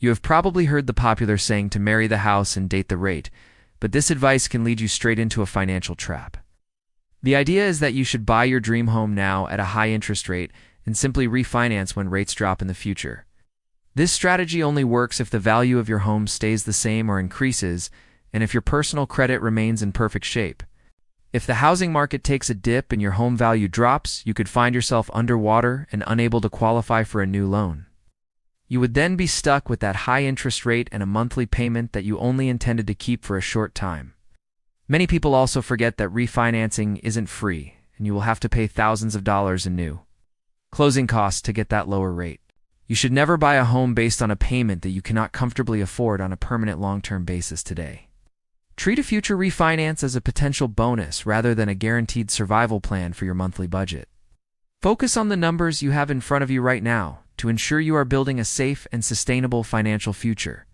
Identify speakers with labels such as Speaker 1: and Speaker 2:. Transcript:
Speaker 1: You have probably heard the popular saying to marry the house and date the rate, but this advice can lead you straight into a financial trap. The idea is that you should buy your dream home now at a high interest rate and simply refinance when rates drop in the future. This strategy only works if the value of your home stays the same or increases, and if your personal credit remains in perfect shape. If the housing market takes a dip and your home value drops, you could find yourself underwater and unable to qualify for a new loan. You would then be stuck with that high interest rate and a monthly payment that you only intended to keep for a short time. Many people also forget that refinancing isn't free, and you will have to pay thousands of dollars in new closing costs to get that lower rate. You should never buy a home based on a payment that you cannot comfortably afford on a permanent long-term basis today. Treat a future refinance as a potential bonus rather than a guaranteed survival plan for your monthly budget. Focus on the numbers you have in front of you right now to ensure you are building a safe and sustainable financial future.